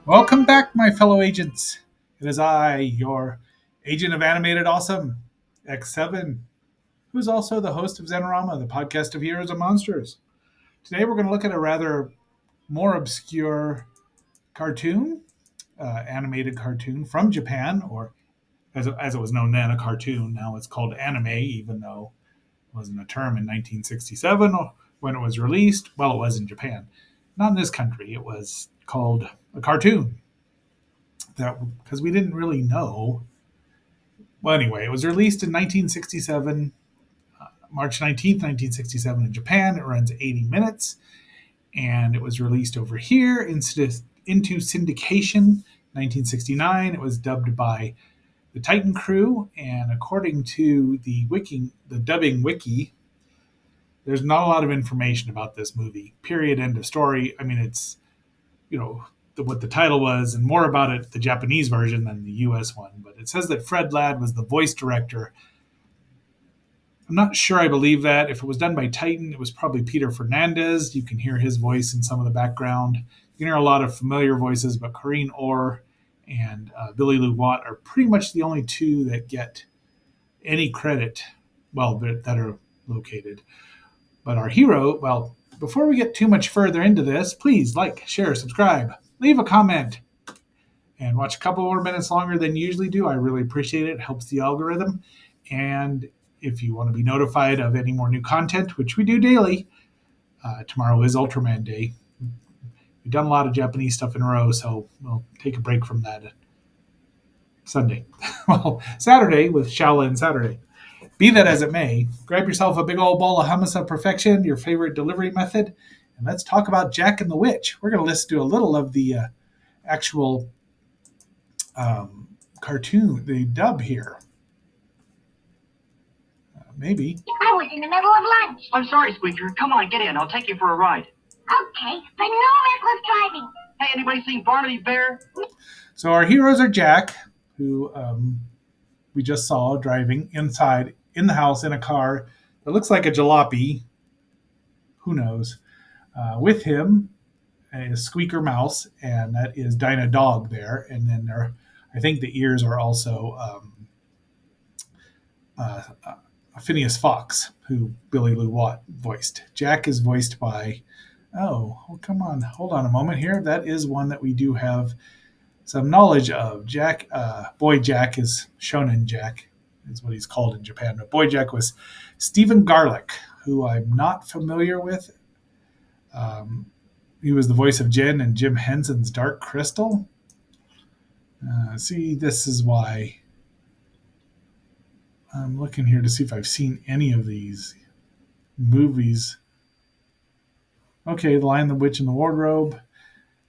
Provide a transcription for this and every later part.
Welcome back, my fellow agents. It is I, your agent of animated awesome, X7, who's also the host of Zenorama, the podcast of heroes and monsters. Today we're going to look at a rather more obscure cartoon, animated cartoon from Japan, or as it was known then, a cartoon. Now it's called anime, even though it wasn't a term in 1967 when it was released. Well, it was in Japan. Not in this country. It was called a cartoon. That because we didn't really know. Well, anyway, it was released in 1967, March 19th, 1967 in Japan. It runs 80 minutes, and it was released over here into syndication 1969. It was dubbed by the Titan Crew, and according to the dubbing wiki, there's not a lot of information about this movie. Period. End of story. I mean, it's what the title was, and more about it, the Japanese version than the U.S. one. But it says that Fred Ladd was the voice director. I'm not sure I believe that. If it was done by Titan, it was probably Peter Fernandez. You can hear his voice in some of the background. You can hear a lot of familiar voices, but Corinne Orr and Billy Lou Watt are pretty much the only two that get any credit, well, that are located. But our hero, well, before we get too much further into this, please like, share, subscribe, leave a comment, and watch a couple more minutes longer than you usually do. I really appreciate it. It helps the algorithm. And if you want to be notified of any more new content, which we do daily, tomorrow is Ultraman Day. We've done a lot of Japanese stuff in a row, so we'll take a break from that Sunday. Well, Saturday with Shaolin Saturday. Be that as it may, grab yourself a big old bowl of hummus of perfection, your favorite delivery method, and let's talk about Jack and the Witch. We're going to listen to a little of the actual cartoon, the dub here. Maybe. I was in the middle of lunch. I'm sorry, Squeaker. Come on, get in. I'll take you for a ride. Okay, but no reckless driving. Hey, anybody seen Barnaby Bear? So our heroes are Jack, who we just saw driving inside in the house in a car that looks like a jalopy. Who knows? With him is Squeaker Mouse, and that is Dinah Dog there. And then I think the ears are also Phineas Fox, who Billy Lou Watt voiced. Jack is voiced by, come on, hold on a moment here. That is one that we do have some knowledge of. Jack, Boy Jack is Shonen Jack, is what he's called in Japan. But Boy Jack was Stephen Garlick, who I'm not familiar with. He was the voice of Jen in Jim Henson's Dark Crystal. See, this is why I'm looking here to see if I've seen any of these movies. Okay, The Lion, the Witch, and the Wardrobe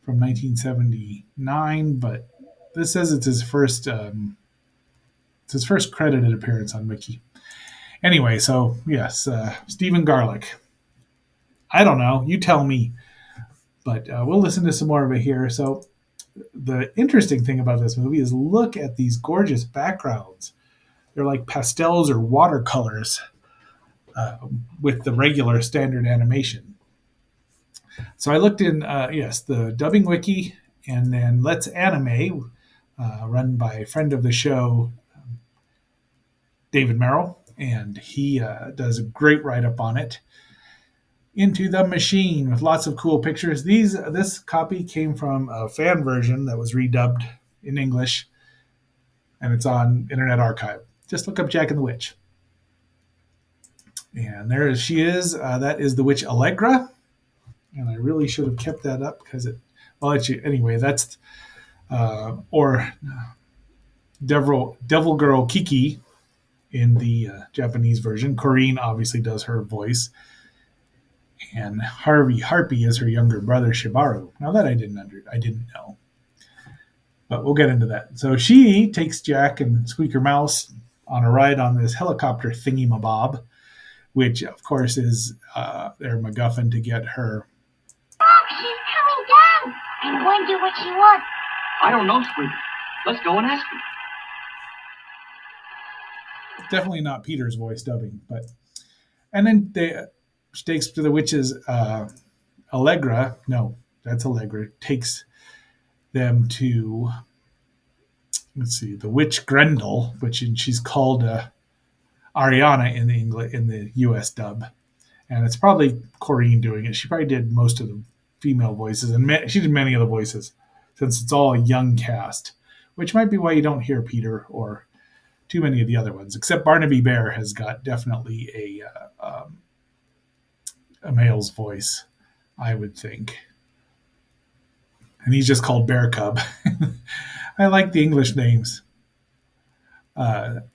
from 1979, but this says it's his first credited appearance on Wiki. Anyway, so yes, Stephen Garlick. I don't know, you tell me, but we'll listen to some more of it here. So the interesting thing about this movie is look at these gorgeous backgrounds. They're like pastels or watercolors with the regular standard animation. So I looked in, the dubbing wiki, and then Let's Anime, run by a friend of the show, David Merrill, and he does a great write-up on it. Into the Machine with lots of cool pictures. This copy came from a fan version that was redubbed in English, and it's on Internet Archive. Just look up Jack and the Witch. And there she is. That is the witch Allegra. And I really should have kept that up because anyway, that's or Devil Girl Kiki in the Japanese version. Corinne obviously does her voice. And Harpy is her younger brother Shibaru. Now that I didn't know. But we'll get into that. So she takes Jack and Squeaker Mouse on a ride on this helicopter thingy-mabob, which, of course, is their MacGuffin to get her. Oh, she's coming down. I'm going to do what she wants. I don't know, Squeaker. Let's go and ask him. Definitely not Peter's voice dubbing, but and then she takes to the witches. Allegra, no, that's Allegra. Takes them to, let's see, the witch Grendel, which she's called Ariana in the U.S. dub, and it's probably Corrine doing it. She probably did most of the female voices, and she did many of the voices, since it's all a young cast, which might be why you don't hear Peter or too many of the other ones. Except Barnaby Bear has got definitely a male's voice, I would think, and he's just called Bear Cub. I like the English names.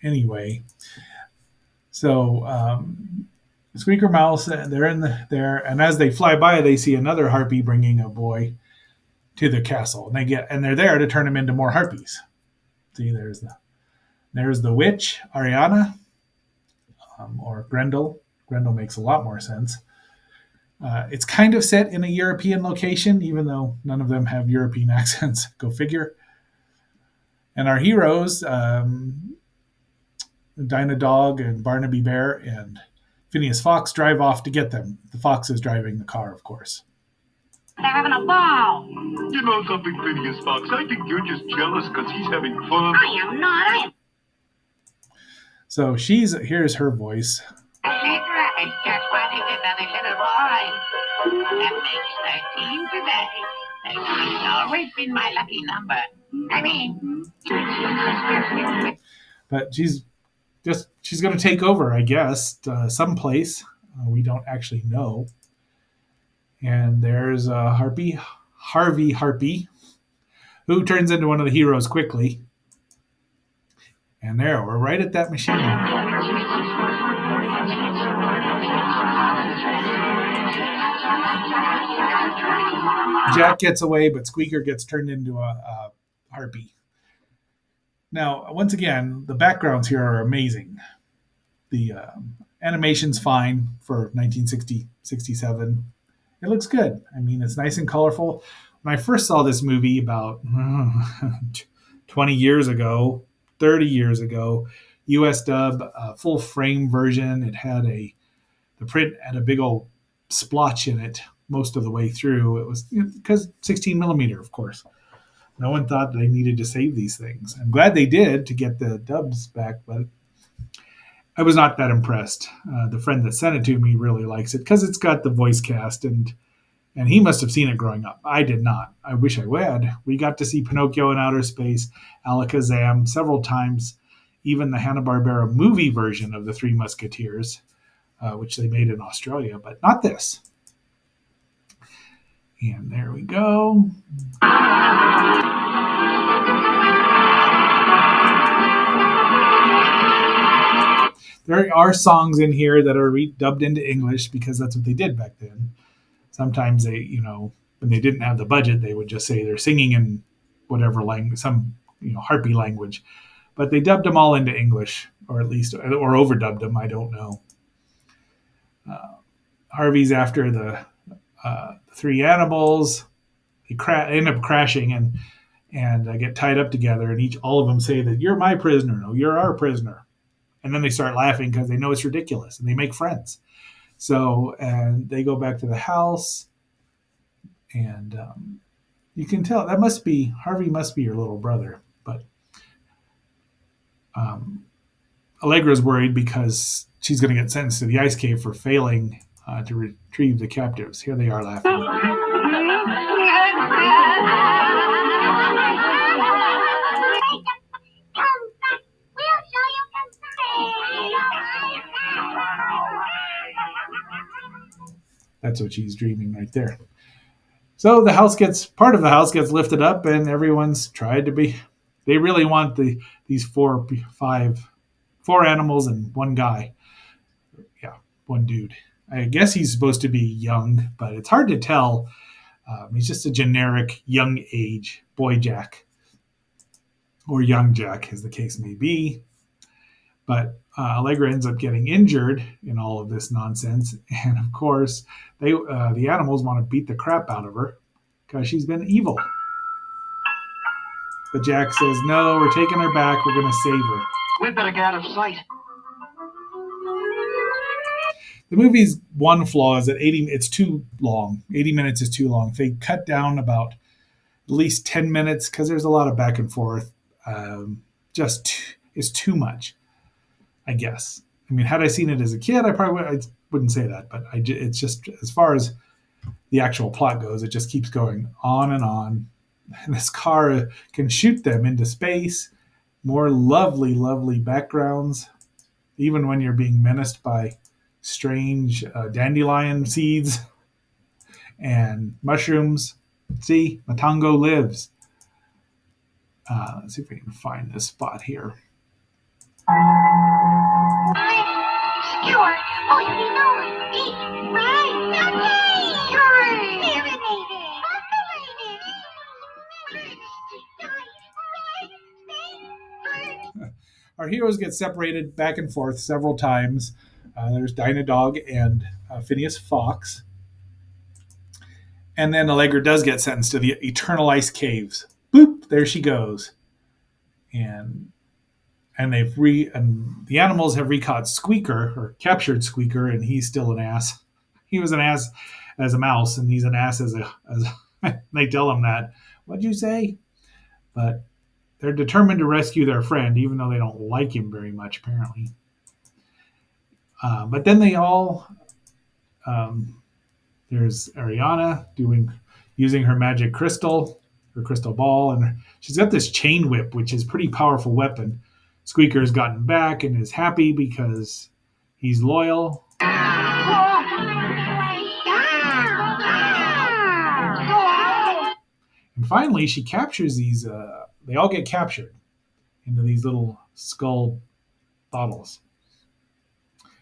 Anyway, so Squeaker Mouse, they're in there, and as they fly by, they see another harpy bringing a boy to the castle, and they're there to turn him into more harpies. See, there's the witch Ariana, or Grendel. Grendel makes a lot more sense. It's kind of set in a European location, even though none of them have European accents. Go figure. And our heroes, Dinah Dog and Barnaby Bear and Phineas Fox, drive off to get them. The fox is driving the car, of course. They're having a ball. You know something, Phineas Fox? I think you're just jealous because he's having fun. I am not. I am. So here's her voice. It's just wanted another little boy. That makes 13 today. It's always been my lucky number. I mean, But she's going to take over, I guess, someplace. We don't actually know. And there's Harvey Harpy, who turns into one of the heroes quickly. And there, we're right at that machine. Jack gets away, but Squeaker gets turned into a harpy. Now, once again, the backgrounds here are amazing. The animation's fine for 1960, 67. It looks good. I mean, it's nice and colorful. When I first saw this movie about 20 years ago, 30 years ago, US dub, full frame version. It had the print had a big old splotch in it most of the way through. It was because 16 millimeter, of course. No one thought they needed to save these things. I'm glad they did to get the dubs back, but I was not that impressed. The friend that sent it to me really likes it because it's got the voice cast, and he must have seen it growing up. I did not. I wish I would. We got to see Pinocchio in outer space, Alakazam several times, even the Hanna-Barbera movie version of the Three Musketeers, which they made in Australia, but not this. And there we go. There are songs in here that are dubbed into English because that's what they did back then. Sometimes they, when they didn't have the budget, they would just say they're singing in whatever language, some, harpy language. But they dubbed them all into English, or at least, or overdubbed them. I don't know. Harvey's after the three animals. They end up crashing and get tied up together, and all of them say that you're my prisoner. No, you're our prisoner. And then they start laughing because they know it's ridiculous, and they make friends. So, and they go back to the house, and you can tell that Harvey must be your little brother. But Allegra's worried because she's going to get sentenced to the ice cave for failing to retrieve the captives. Here they are laughing. That's what she's dreaming right there. So part of the house gets lifted up, and everyone's tried to be. They really want these four animals and one guy. Yeah, one dude. I guess he's supposed to be young, but it's hard to tell. He's just a generic young age boy Jack, or young Jack, as the case may be. But Allegra ends up getting injured in all of this nonsense, and of course, the animals want to beat the crap out of her because she's been evil. But Jack says, no, we're taking her back. We're going to save her. We better get out of sight. The movie's one flaw is that it's too long. 80 minutes is too long. If they cut down about at least 10 minutes, because there's a lot of back and forth, is too much, I guess. I mean, had I seen it as a kid, I wouldn't say that, but it's just, as far as the actual plot goes, it just keeps going on and on. And this car can shoot them into space. More lovely, lovely backgrounds, even when you're being menaced by strange dandelion seeds and mushrooms. See, Matango lives. Let's see if we can find this spot here. Skewer. Oh, you know, eat, right, okay. Our heroes get separated back and forth several times. There's Dinah Dog and Phineas Fox. And then Allegra does get sentenced to the eternal ice caves. Boop, there she goes. And the animals have recaught Squeaker, or captured Squeaker, and he's still an ass. He was an ass as a mouse, and he's an ass as they tell him that. What'd you say? But they're determined to rescue their friend, even though they don't like him very much, apparently. But then they all, there's Ariana using her magic crystal, her crystal ball, and she's got this chain whip, which is a pretty powerful weapon. Squeaker's gotten back and is happy because he's loyal. And finally, she captures these. They all get captured into these little skull bottles.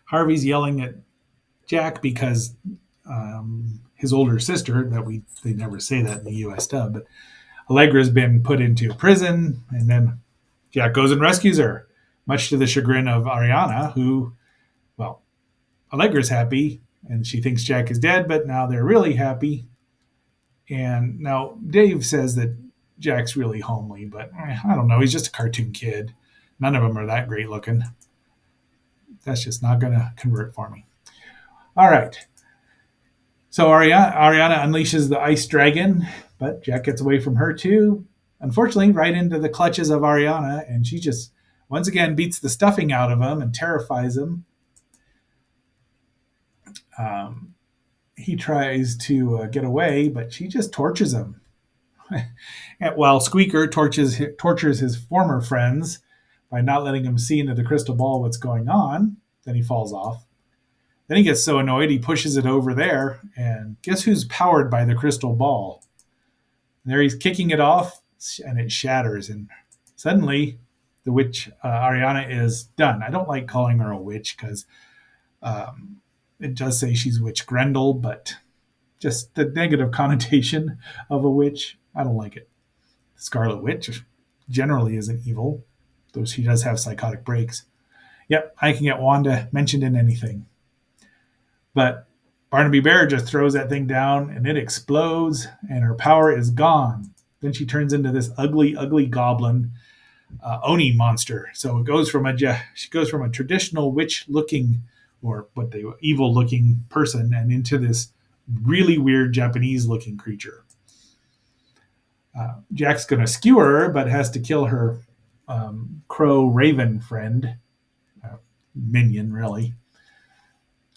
Harvey's yelling at Jack because his older sister, they never say that in the U.S. dub, but Allegra's been put into prison, and then Jack goes and rescues her, much to the chagrin of Ariana, who, well, Allegra's happy, and she thinks Jack is dead, but now they're really happy. And now Dave says that Jack's really homely, but I don't know. He's just a cartoon kid. None of them are that great looking. That's just not going to convert for me. All right. So Ariana unleashes the ice dragon, but Jack gets away from her too. Unfortunately, right into the clutches of Ariana, and she just once again beats the stuffing out of him and terrifies him. He tries to get away, but she just tortures him. While Squeaker tortures his former friends by not letting him see into the crystal ball what's going on. Then he falls off. Then he gets so annoyed he pushes it over there, and guess who's powered by the crystal ball? And there he's kicking it off, and it shatters, and suddenly the witch Ariana is done. I don't like calling her a witch because it does say she's Witch Grendel, but just the negative connotation of a witch, I don't like it. Scarlet Witch generally isn't evil, though she does have psychotic breaks. Yep, I can get Wanda mentioned in anything. But Barnaby Bear just throws that thing down, and it explodes, and her power is gone. Then she turns into this ugly, ugly goblin Oni monster. So she goes from a traditional witch-looking, or evil-looking person, and into this really weird Japanese-looking creature. Jack's going to skewer her, but has to kill her crow raven friend, minion, really.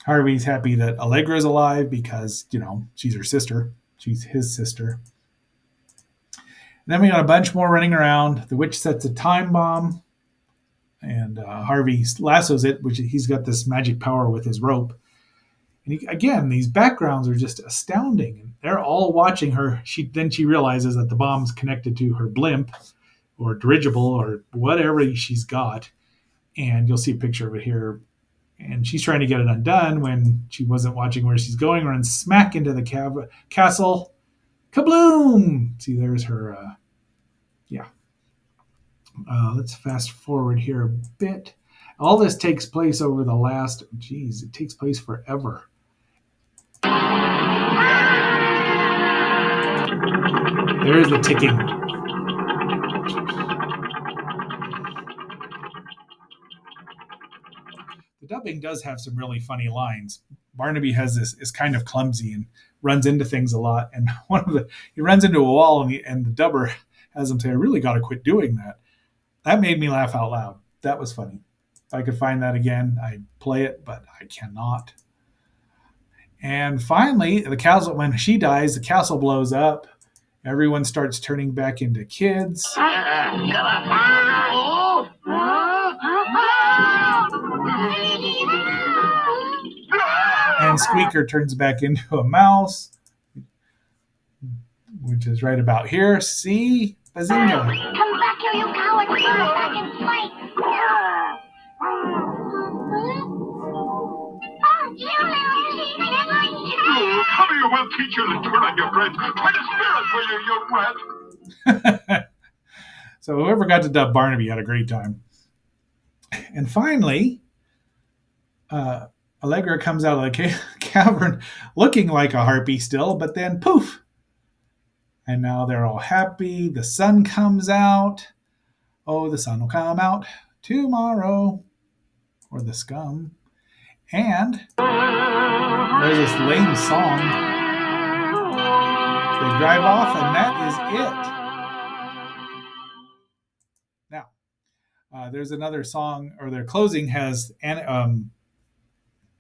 Harvey's happy that Allegra's alive because, she's her sister. She's his sister. And then we got a bunch more running around. The witch sets a time bomb, and Harvey lassos it, which he's got this magic power with his rope. And again, these backgrounds are just astounding. And they're all watching her. Then she realizes that the bomb's connected to her blimp or dirigible or whatever she's got. And you'll see a picture of it here. And she's trying to get it undone when she wasn't watching where she's going, runs smack into the castle. Kabloom! See, there's her, let's fast forward here a bit. All this takes place over it takes place forever. There's the ticking. dubbing does have some really funny lines. Barnaby is kind of clumsy and runs into things a lot. And he runs into a wall, and the dubber has him say, "I really got to quit doing that." That made me laugh out loud. That was funny. If I could find that again, I'd play it, but I cannot. And finally, when she dies, the castle blows up. Everyone starts turning back into kids. And Squeaker turns back into a mouse, which is right about here. See? Bazinga. Come back here, you coward! Back in fight! Oh, Come here, we'll teach you to turn on your friends. Try to spare us, will you, young rat? So whoever got to dub Barnaby had a great time. And finally, Allegra comes out of the cavern looking like a harpy still, but then poof! And now they're all happy. The sun comes out. Oh, the sun will come out tomorrow. Or the scum. And there's this lame song. They drive off, and that is it. Now, there's another song, or their closing has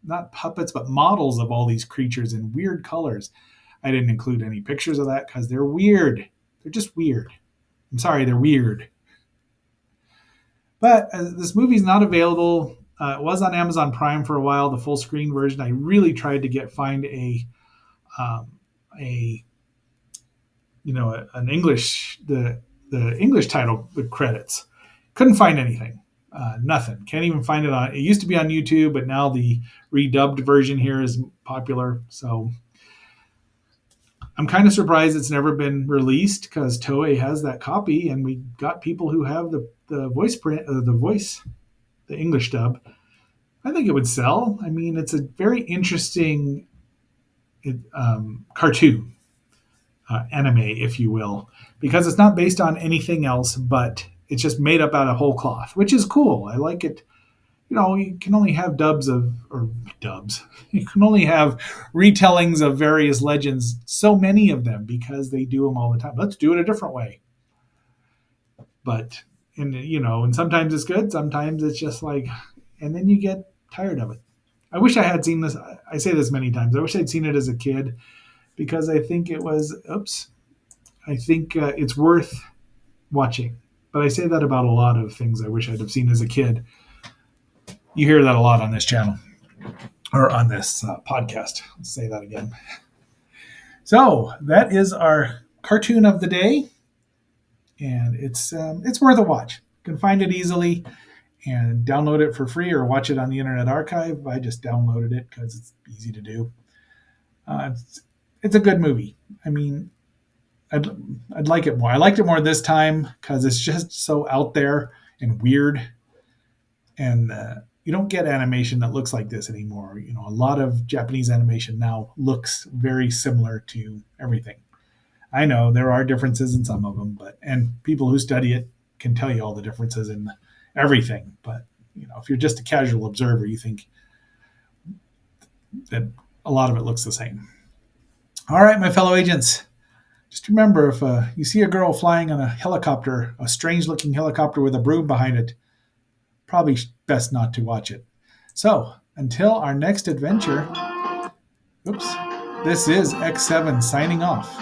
not puppets, but models of all these creatures in weird colors. I didn't include any pictures of that because they're weird. They're just weird. I'm sorry, they're weird. But this movie's not available. It was on Amazon Prime for a while, the full screen version. I really tried to find an English the English title with credits. Couldn't find anything. Nothing. Can't even find it on. It used to be on YouTube, but now the redubbed version here is popular. So I'm kind of surprised it's never been released because Toei has that copy, and we got people who have the voice print, the English dub. I think it would sell. I mean, it's a very interesting cartoon, anime, if you will, because it's not based on anything else, but it's just made up out of whole cloth, which is cool. I like it. You can only have you can only have retellings of various legends, so many of them, because they do them all the time. Let's do it a different way. But, and sometimes it's good, sometimes it's just like, and then you get tired of it. I wish I had seen this. I say this many times. I wish I'd seen it as a kid because I think it's worth watching. But I say that about a lot of things I wish I'd have seen as a kid. You hear that a lot on this channel or on this podcast. Let's say that again. So that is our cartoon of the day, and it's worth a watch. You can find it easily and download it for free or watch it on the Internet Archive. I just downloaded it because it's easy to do. It's a good movie. I mean, I'd like it more. I liked it more this time because it's just so out there and weird, and you don't get animation that looks like this anymore. A lot of Japanese animation now looks very similar to everything. I know there are differences in some of them, and people who study it can tell you all the differences in everything. But if you're just a casual observer, you think that a lot of it looks the same. All right, my fellow agents. Just remember, if you see a girl flying on a helicopter, a strange-looking helicopter with a broom behind it, probably best not to watch it. So, until our next adventure, this is X7 signing off.